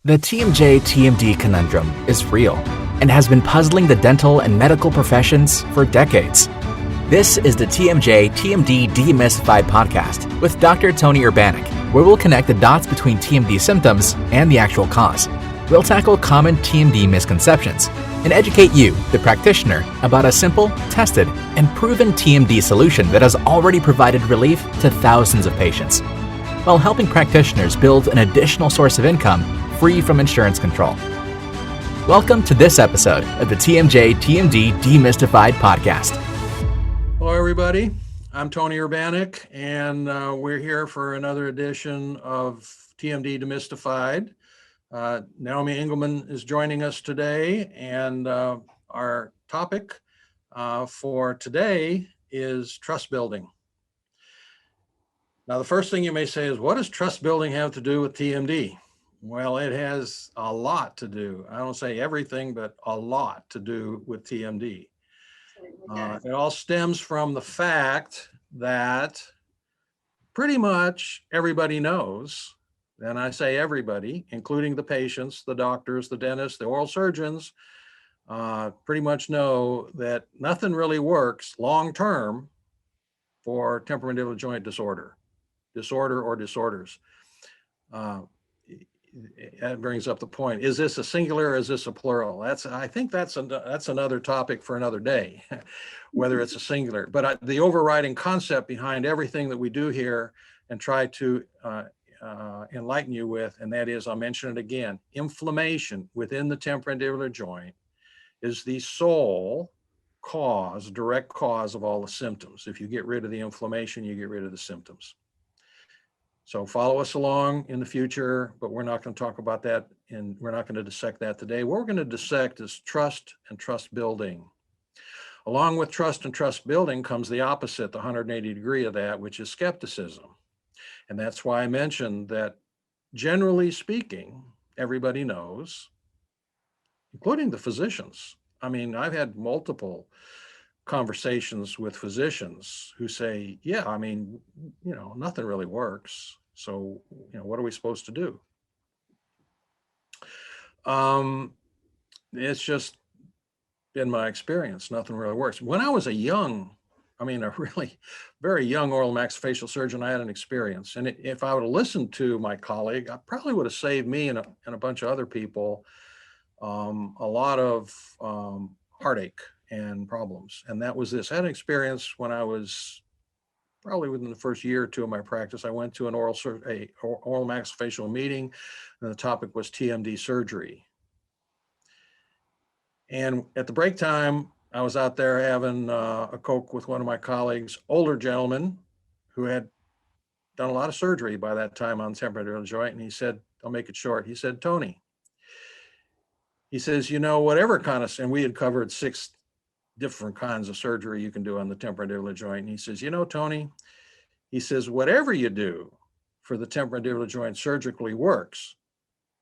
The TMJ-TMD conundrum is real and has been puzzling the dental and medical professions for decades. This is the TMJ-TMD Demystified podcast with Dr. Tony Urbanek, where we'll connect the dots between TMD symptoms and the actual cause. We'll tackle common TMD misconceptions and educate you, the practitioner, about a simple, tested, and proven TMD solution that has already provided relief to thousands of patients, while helping practitioners build an additional source of income free from insurance control. Welcome to this episode of the TMJ-TMD Demystified podcast. Hello, everybody. I'm Tony Urbanek, and we're here for another edition of TMD Demystified. Naomi Engelman is joining us today, and our topic for today is trust building. Now, the first thing you may say is, what does trust building have to do with TMD? Well, it has a lot to do. I don't say everything, but a lot to do with TMD. It all stems from the fact that pretty much everybody knows, and I say everybody, including the patients, the doctors, the dentists, the oral surgeons, pretty much know that nothing really works long-term for temporomandibular joint disorder or disorders. That brings up the point. Is this a singular or is this a plural? I think that's another topic for another day, whether it's a singular. But the overriding concept behind everything that we do here and try to enlighten you with, and that is, I'll mention it again, inflammation within the temporomandibular joint is the sole cause, direct cause of all the symptoms. If you get rid of the inflammation, you get rid of the symptoms. So follow us along in the future, but we're not going to talk about that, and we're not going to dissect that today. What we're going to dissect is trust and trust building. Along with trust and trust building comes the opposite, the 180 degree of that, which is skepticism. And that's why I mentioned that, generally speaking, everybody knows, including the physicians. I mean, I've had multiple conversations with physicians who say, yeah, I mean, nothing really works. So, what are we supposed to do? It's just been my experience. Nothing really works. When I was a really very young oral maxillofacial surgeon, I had an experience. And if I would have listened to my colleague, I probably would have saved me and a bunch of other people a lot of heartache and problems. And that was this. I had an experience when I was probably within the first year or two of my practice. I went to an oral maxillofacial meeting, and the topic was TMD surgery. And at the break time, I was out there having a Coke with one of my colleagues, older gentleman who had done a lot of surgery by that time on temporomandibular joint. And he said, I'll make it short. He said, Tony, he says, whatever kind of, and we had covered 6 different kinds of surgery you can do on the temporomandibular joint. And he says, Tony, he says, whatever you do for the temporomandibular joint surgically works.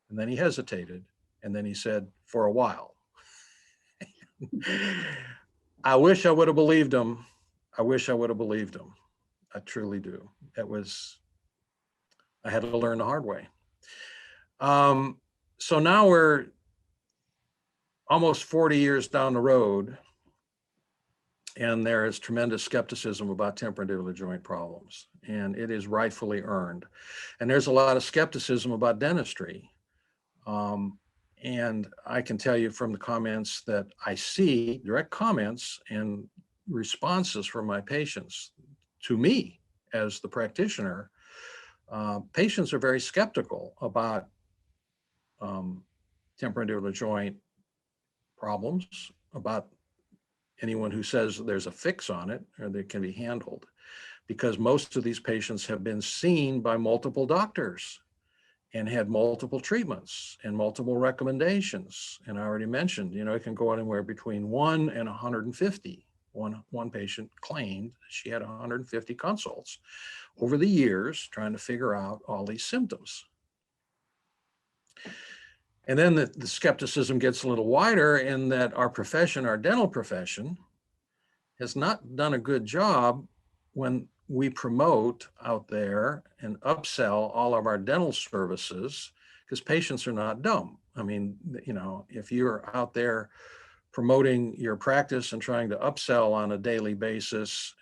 And then he hesitated. And then he said, for a while. I wish I would have believed him. I truly do. I had to learn the hard way. So now we're almost 40 years down the road, and there is tremendous skepticism about temporomandibular joint problems, and it is rightfully earned. And there's a lot of skepticism about dentistry. And I can tell you from the comments that I see, direct comments and responses from my patients to me as the practitioner, patients are very skeptical about temporomandibular joint problems, about anyone who says there's a fix on it or that can be handled, because most of these patients have been seen by multiple doctors and had multiple treatments and multiple recommendations. And I already mentioned, it can go anywhere between 1 and 150. One patient claimed she had 150 consults over the years trying to figure out all these symptoms. And then the skepticism gets a little wider in that our profession, our dental profession, has not done a good job when we promote out there and upsell all of our dental services, because patients are not dumb. I mean, if you're out there promoting your practice and trying to upsell on a daily basis,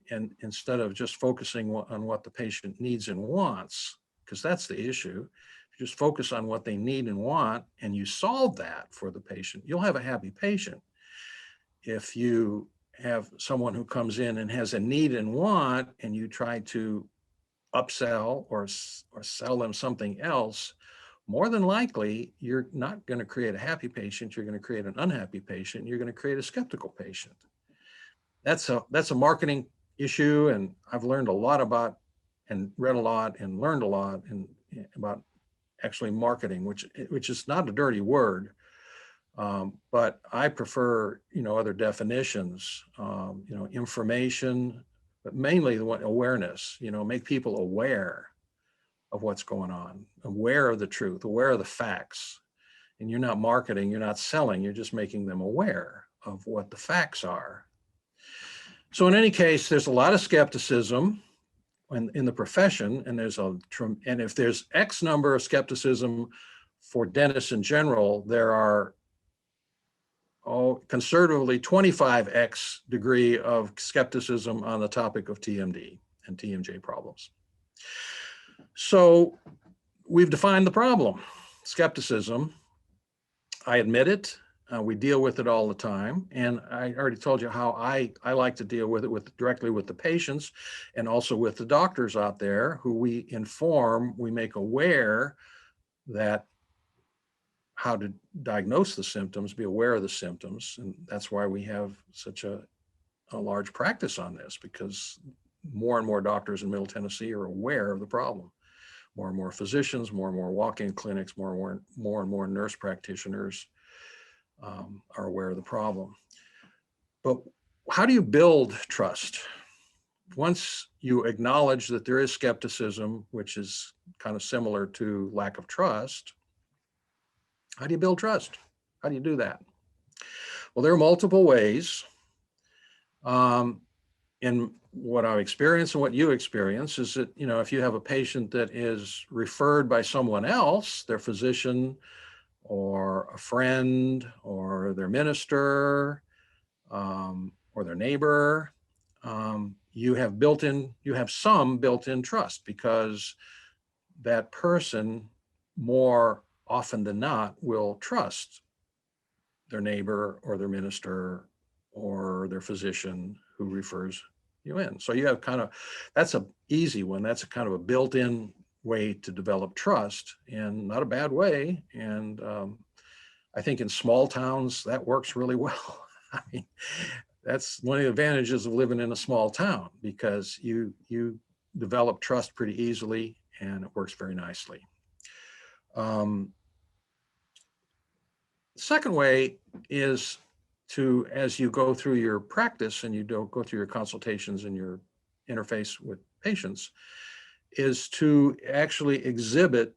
and instead of just focusing on what the patient needs and wants, because that's the issue, if you just focus on what they need and want, and you solve that for the patient, you'll have a happy patient. If you have someone who comes in and has a need and want, and you try to upsell or sell them something else, more than likely, you're not going to create a happy patient. You're going to create an unhappy patient. You're going to create a skeptical patient. That's a marketing issue, and I've learned a lot about, and read a lot, and learned a lot about actually marketing, which is not a dirty word, but I prefer other definitions. Information, but mainly the one awareness. Make people aware of what's going on, aware of the truth, aware of the facts. And you're not marketing, you're not selling, you're just making them aware of what the facts are. So in any case, there's a lot of skepticism in the profession, and if there's X number of skepticism for dentists in general, there are conservatively 25X degree of skepticism on the topic of TMD and TMJ problems. So we've defined the problem, skepticism. I admit it. We deal with it all the time. And I already told you how I like to deal with it directly with the patients, and also with the doctors out there who we inform, we make aware that how to diagnose the symptoms, be aware of the symptoms. And that's why we have such a large practice on this, because more and more doctors in Middle Tennessee are aware of the problem. More and more physicians, more and more walk-in clinics, more and more nurse practitioners are aware of the problem. But how do you build trust? Once you acknowledge that there is skepticism, which is kind of similar to lack of trust, how do you build trust? How do you do that? Well, there are multiple ways. In what I've experienced and what you experience is that, if you have a patient that is referred by someone else, their physician or a friend or their minister or their neighbor, you have some built-in trust, because that person more often than not will trust their neighbor or their minister or their physician who refers you in. So you have that's an easy one. That's a kind of a built-in way to develop trust, and not a bad way. And I think in small towns that works really well. I mean, that's one of the advantages of living in a small town, because you develop trust pretty easily, and it works very nicely. Second way is to, as you go through your practice and you don't go through your consultations and your interface with patients, is to actually exhibit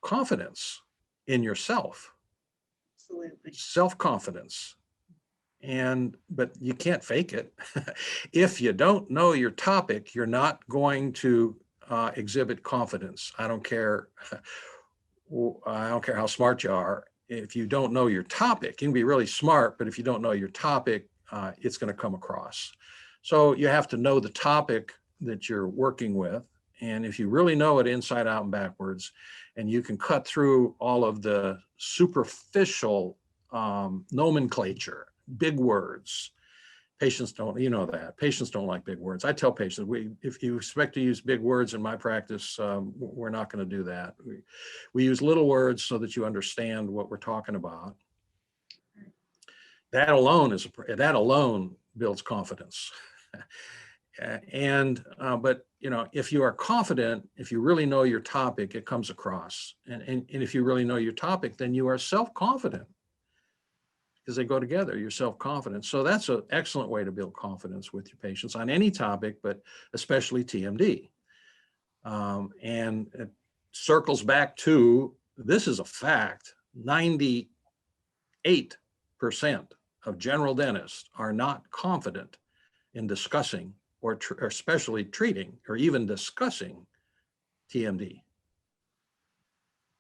confidence in yourself. Absolutely. Self-confidence. But you can't fake it. If you don't know your topic, you're not going to exhibit confidence. I don't care how smart you are. If you don't know your topic, you can be really smart, but if you don't know your topic, it's going to come across. So you have to know the topic that you're working with. And if you really know it inside out and backwards, and you can cut through all of the superficial nomenclature, big words. Patients don't, patients don't like big words. I tell patients, if you expect to use big words in my practice, we're not going to do that. We use little words so that you understand what we're talking about. That alone builds confidence. But if you are confident, if you really know your topic, it comes across. And if you really know your topic, then you are self-confident, because they go together, you're self-confident. So that's an excellent way to build confidence with your patients on any topic, but especially TMD. And it circles back to, this is a fact, 98% of general dentists are not confident in discussing or especially treating or even discussing TMD.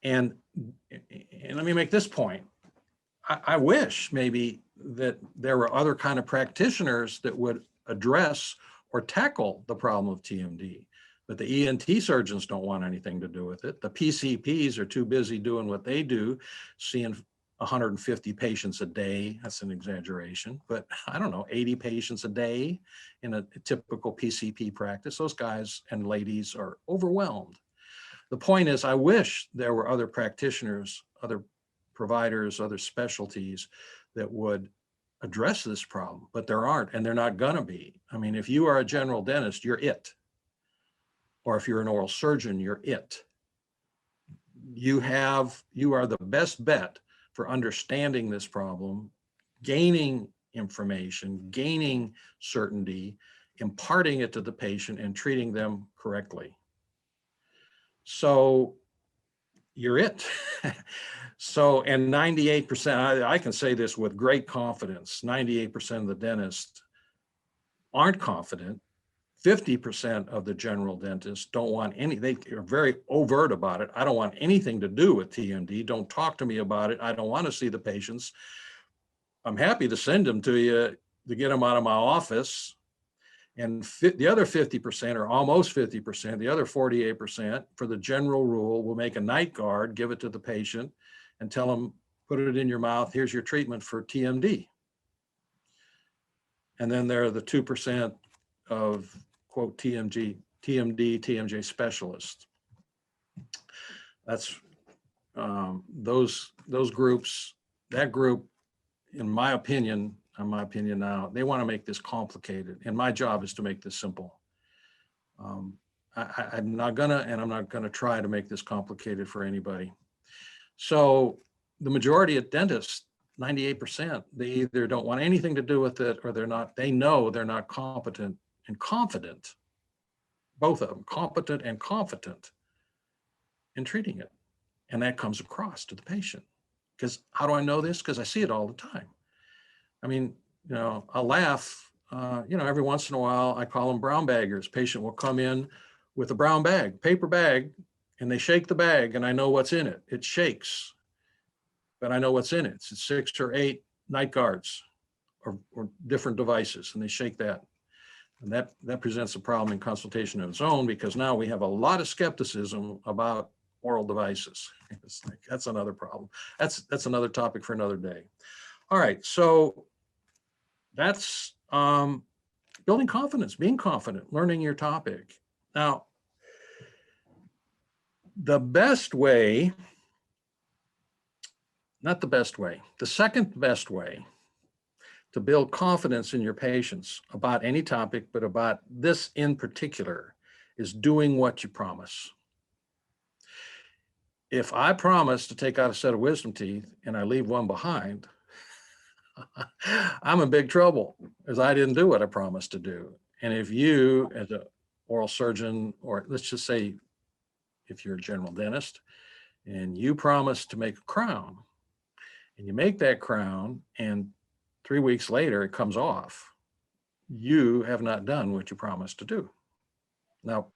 And, and let me make this point. I wish maybe that there were other kind of practitioners that would address or tackle the problem of TMD. But the ENT surgeons don't want anything to do with it. The PCPs are too busy doing what they do, seeing 150 patients a day. That's an exaggeration, but I don't know, 80 patients a day in a typical PCP practice. Those guys and ladies are overwhelmed. The point is, I wish there were other practitioners, other providers, other specialties that would address this problem, but there aren't, and they're not gonna be. I mean, if you are a general dentist, you're it. Or if you're an oral surgeon, you're it. You are the best bet for understanding this problem, gaining information, gaining certainty, imparting it to the patient and treating them correctly. So you're it. So, and 98%, I can say this with great confidence, 98% of the dentists aren't confident. 50% of the general dentists don't want any, they are very overt about it. I don't want anything to do with TMD. Don't talk to me about it. I don't want to see the patients. I'm happy to send them to you to get them out of my office. And the other 50% or almost 50%, the other 48% for the general rule will make a night guard, give it to the patient and tell them, put it in your mouth. Here's your treatment for TMD. And then there are the 2% of quote TMD, TMJ specialists. That's those groups, that group, in my opinion now, they want to make this complicated. And my job is to make this simple. I'm not gonna try to make this complicated for anybody. So the majority of dentists, 98%, they either don't want anything to do with it or they know they're not competent and confident, both of them, competent and confident in treating it. And that comes across to the patient. Because how do I know this? Because I see it all the time. I mean, I'll laugh, every once in a while, I call them brown baggers. Patient will come in with a brown bag, paper bag, and they shake the bag and I know what's in it. It shakes, but I know what's in it. It's 6 or 8 night guards or different devices, and they shake that. And that presents a problem in consultation of its own, because now we have a lot of skepticism about oral devices. It's like, that's another problem. That's another topic for another day. All right, so that's building confidence, being confident, learning your topic. Now, the second best way to build confidence in your patients about any topic, but about this in particular, is doing what you promise. If I promise to take out a set of wisdom teeth and I leave one behind, I'm in big trouble because I didn't do what I promised to do. And if you, as an oral surgeon, or let's just say if you're a general dentist and you promise to make a crown and you make that crown and 3 weeks later it comes off, you have not done what you promised to do. Now,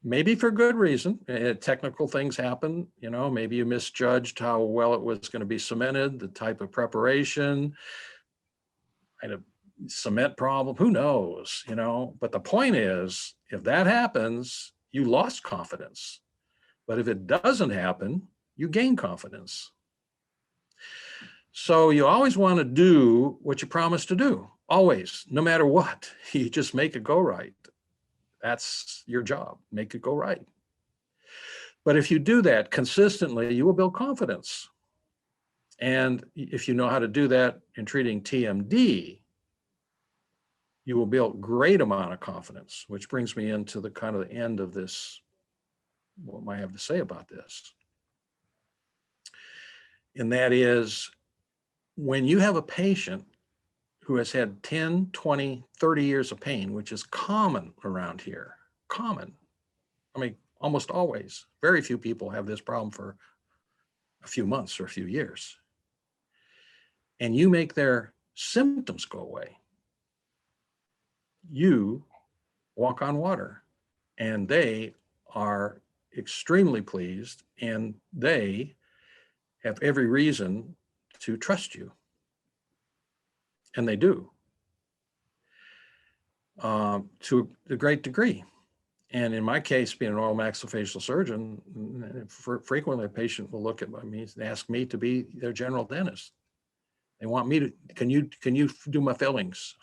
maybe for good reason, technical things happen, maybe you misjudged how well it was going to be cemented, the type of preparation, kind of cement problem, who knows, but the point is, if that happens, you lost confidence. But if it doesn't happen, you gain confidence. So you always want to do what you promise to do, always, no matter what. You just make it go right. That's your job, make it go right. But if you do that consistently, you will build confidence. And if you know how to do that in treating TMD, you will build great amount of confidence, which brings me into the kind of the end of this, what I have to say about this. And that is, when you have a patient who has had 10, 20, 30 years of pain, which is common around here, common. I mean, almost always. Very few people have this problem for a few months or a few years. And you make their symptoms go away. You walk on water, and they are extremely pleased, and they have every reason to trust you. And they do, to a great degree. And in my case, being an oral maxillofacial surgeon, frequently a patient will look at me and ask me to be their general dentist. They want me to, can you do my fillings?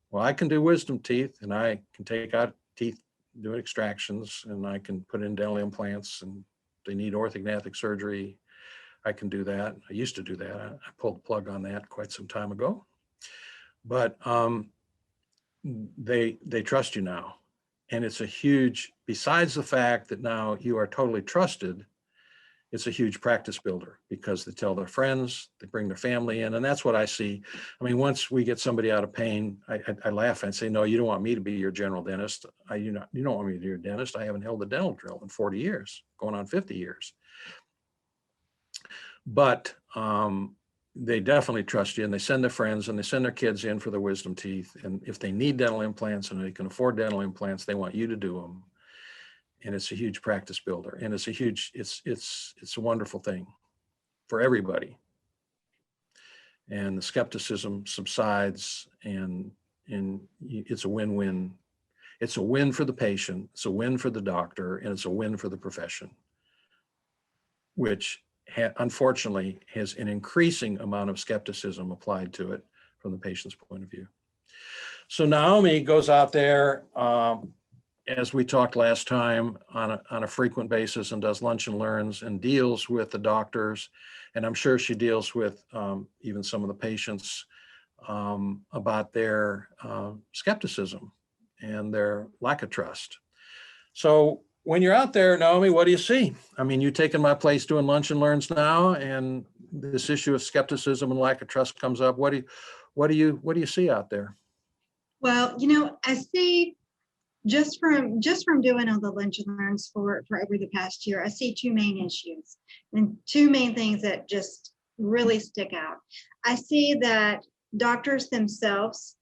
Well, I can do wisdom teeth, and I can take out teeth, do extractions, and I can put in dental implants, and they need orthognathic surgery. I can do that. I used to do that. I pulled the plug on that quite some time ago. But they trust you now. And it's a huge, besides the fact that now you are totally trusted, it's a huge practice builder, because they tell their friends, they bring their family in. And that's what I see. I mean, once we get somebody out of pain, I laugh and say, no, you don't want me to be your general dentist. You don't want me to be your dentist. I haven't held a dental drill in 40 years, going on 50 years. But they definitely trust you, and they send their friends and they send their kids in for their wisdom teeth. And if they need dental implants and they can afford dental implants, they want you to do them. And it's a huge practice builder, and it's a wonderful thing for everybody. And the skepticism subsides, and it's a win-win. It's a win for the patient, it's a win for the doctor, and it's a win for the profession, which unfortunately has an increasing amount of skepticism applied to it from the patient's point of view. So Naomi goes out there, as we talked last time, on a frequent basis, and does lunch and learns and deals with the doctors. And I'm sure she deals with even some of the patients about their skepticism and their lack of trust. So when you're out there, Naomi, what do you see? I mean, you've taken my place doing lunch and learns now, and this issue of skepticism and lack of trust comes up. What do you see out there? Well, I see just from doing all the lunch and learns for over the past year, I see two main issues and two main things that just really stick out. I see that doctors themselves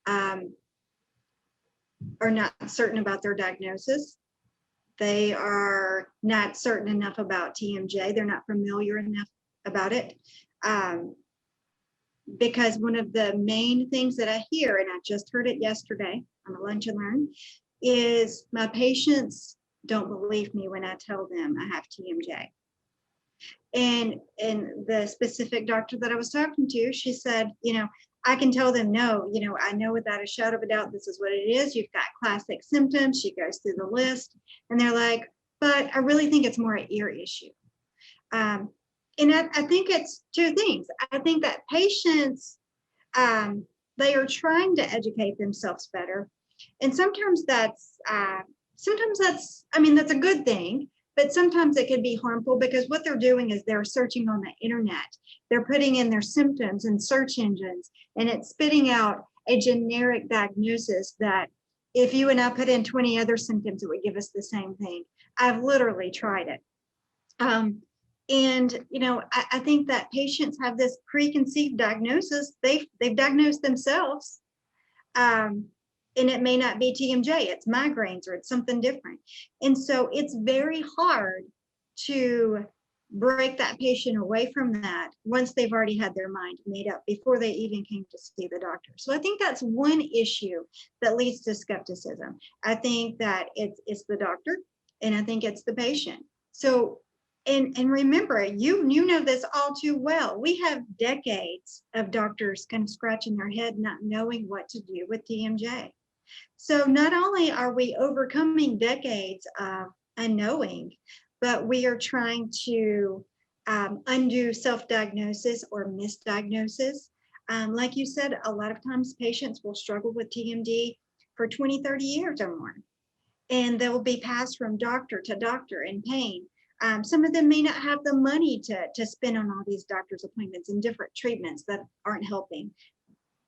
are not certain about their diagnosis. They are not certain enough about TMJ. They're not familiar enough about it. Because one of the main things that I hear, and I just heard it yesterday on a lunch and learn, is my patients don't believe me when I tell them I have TMJ. And the specific doctor that I was talking to, she said, I can tell them, no, I know without a shadow of a doubt, this is what it is. You've got classic symptoms. She goes through the list, and they're like, but I really think it's more an ear issue. And I think it's two things. I think that patients, they are trying to educate themselves better. And sometimes that's a good thing, but sometimes it can be harmful, because what they're doing is they're searching on the internet. They're putting in their symptoms in search engines, and it's spitting out a generic diagnosis that if you and I put in 20 other symptoms, it would give us the same thing. I've literally tried it. And I think that patients have this preconceived diagnosis. They've diagnosed themselves, and it may not be TMJ, it's migraines, or it's something different. And so it's very hard to break that patient away from that once they've already had their mind made up before they even came to see the doctor. So I think that's one issue that leads to skepticism. I think that it's the doctor, and I think it's the patient. So and remember, you know this all too well. We have decades of doctors kind of scratching their head, not knowing what to do with TMJ. So not only are we overcoming decades of unknowing, but we are trying to undo self-diagnosis or misdiagnosis. Like you said, a lot of times patients will struggle with TMD for 20, 30 years or more, and they'll be passed from doctor to doctor in pain. Some of them may not have the money to spend on all these doctor's appointments and different treatments that aren't helping.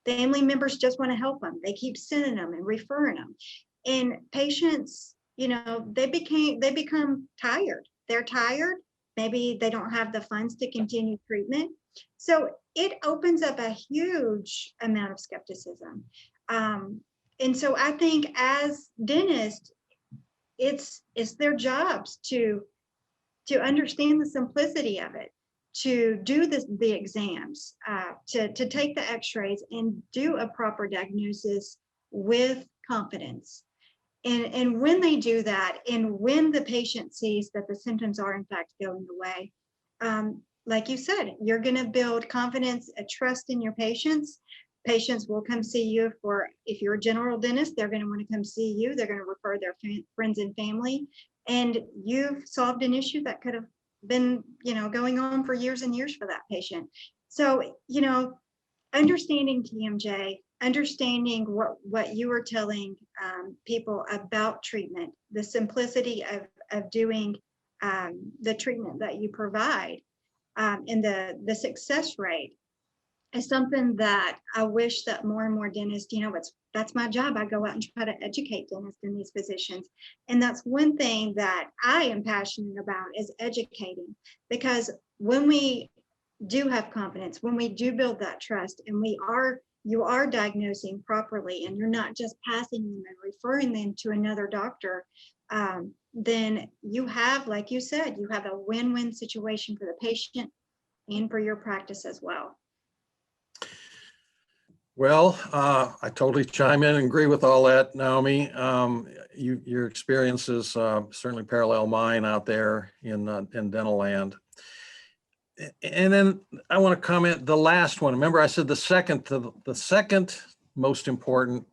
Family members just want to help them. They keep sending them and referring them. And patients, they become tired. They're tired. Maybe they don't have the funds to continue treatment. So it opens up a huge amount of skepticism. And so I think as dentists, it's their jobs to understand the simplicity of it, to do the exams, to take the x-rays and do a proper diagnosis with confidence. And when they do that, and when the patient sees that the symptoms are in fact going away, like you said, you're going to build confidence, a trust in your patients. Patients will come see you for, if you're a general dentist, they're going to want to come see you. They're going to refer their friends and family. And you've solved an issue that could have been, going on for years and years for that patient. So, understanding TMJ, understanding what you were telling people about treatment, the simplicity of doing the treatment that you provide, and the success rate is something that I wish that more and more dentists, that's my job. I go out and try to educate dentists and these physicians. And that's one thing that I am passionate about, is educating, because when we do have confidence, when we do build that trust, and you are diagnosing properly, and you're not just passing them and referring them to another doctor, then you have, like you said, you have a win-win situation for the patient and for your practice as well. Well, I totally chime in and agree with all that, Naomi. Your experiences certainly parallel mine out there in dental land. And then I want to comment the last one. Remember, I said the second most important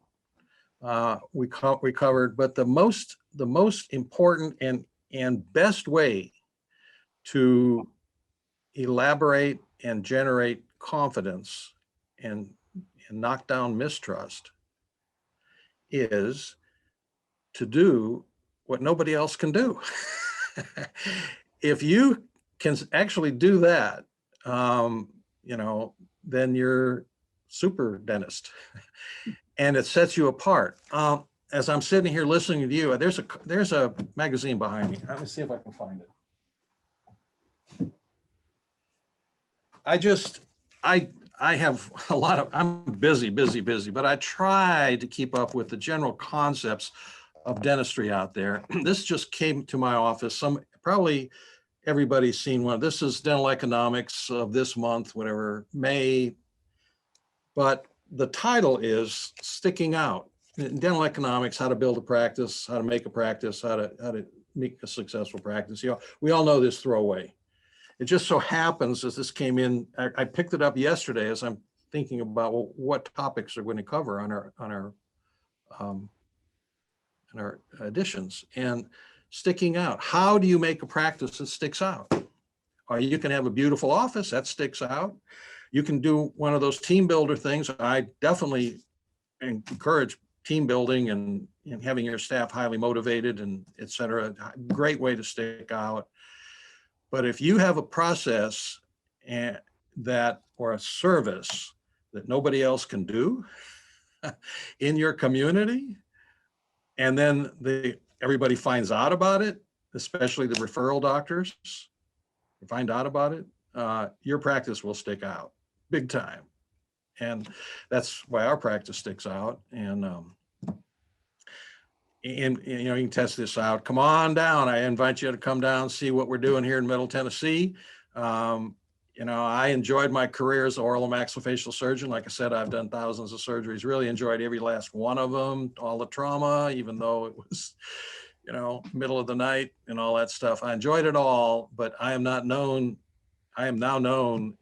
we covered, but the most important and best way to elaborate and generate confidence and knock down mistrust is to do what nobody else can do. If you can actually do that, then you're super dentist, and it sets you apart. As I'm sitting here listening to you, there's a magazine behind me. Let me see if I can find it. I have I'm busy, but I try to keep up with the general concepts of dentistry out there. This just came to my office. Probably everybody's seen one. This is Dental Economics of this month, whatever, May. But the title is Sticking Out. In dental economics, how to build a practice, how to make a practice, how to make a successful practice. We all know this throwaway. It just so happens, as this came in, I picked it up yesterday as I'm thinking about, well, what topics are going to cover on our editions. And sticking out. How do you make a practice that sticks out? Or you can have a beautiful office that sticks out. You can do one of those team builder things. I definitely encourage team building and having your staff highly motivated and et cetera. Great way to stick out. But if you have a process or a service that nobody else can do in your community, and then everybody finds out about it, especially the referral doctors find out about it, your practice will stick out big time. And that's why our practice sticks out. And you can test this out. Come on down. I invite you to come down, see what we're doing here in Middle Tennessee. I enjoyed my career as an oral and maxillofacial surgeon. Like I said, I've done thousands of surgeries, really enjoyed every last one of them, all the trauma, even though it was, middle of the night and all that stuff. I enjoyed it all, but I am now known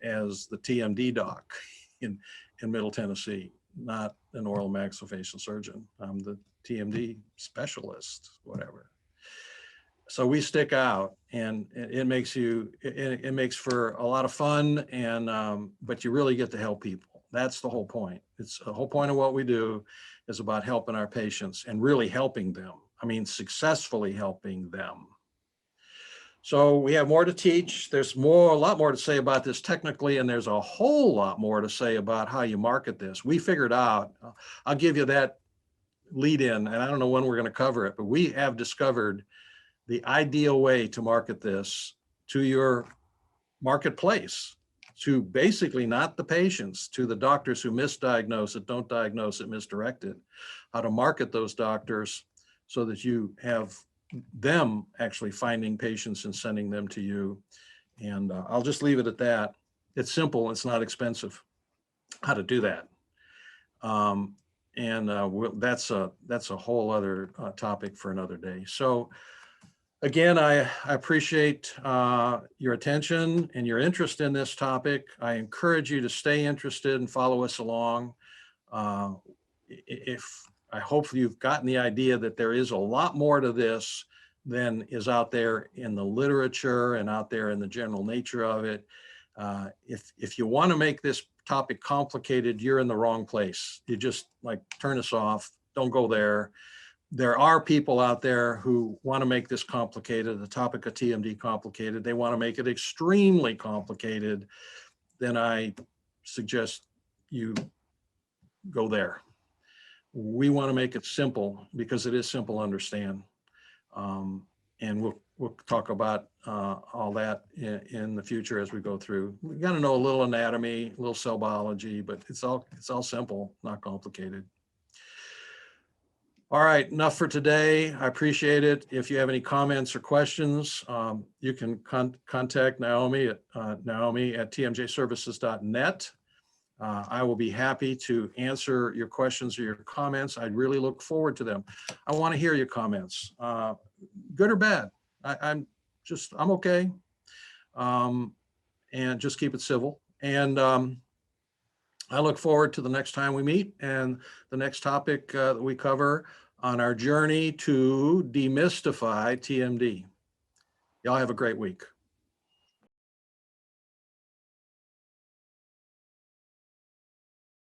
as the TMD doc in Middle Tennessee, not an oral maxillofacial surgeon. I'm the TMD specialist, whatever. So we stick out, and it makes for a lot of fun, and but you really get to help people. That's the whole point. It's the whole point of what we do is about helping our patients and really helping them. I mean, successfully helping them. So we have more to teach. There's a lot more to say about this technically, and there's a whole lot more to say about how you market this. We figured out, I'll give you that lead in, and I don't know when we're going to cover it, but we have discovered the ideal way to market this to your marketplace, to basically not the patients, to the doctors who misdiagnose it, don't diagnose it, misdirect it, how to market those doctors so that you have them actually finding patients and sending them to you. And I'll just leave it at that. It's simple. It's not expensive how to do that. That's a whole other topic for another day. So again, I appreciate your attention and your interest in this topic. I encourage you to stay interested and follow us along. I hope you've gotten the idea that there is a lot more to this than is out there in the literature and out there in the general nature of it. If you want to make this topic complicated, you're in the wrong place. You just like turn us off. Don't go there. There are people out there who want to make this complicated, the topic of TMD complicated. They want to make it extremely complicated. Then I suggest you go there. We want to make it simple because it is simple to understand. And we'll talk about all that in the future as we go through. We got to know a little anatomy, a little cell biology, but it's all simple, not complicated. All right, enough for today. I appreciate it. If you have any comments or questions, you can contact Naomi at tmjservices.net. I will be happy to answer your questions or your comments. I really look forward to them. I want to hear your comments, good or bad. I'm okay. And just keep it civil. And I look forward to the next time we meet and the next topic that we cover on our journey to demystify TMD. Y'all have a great week.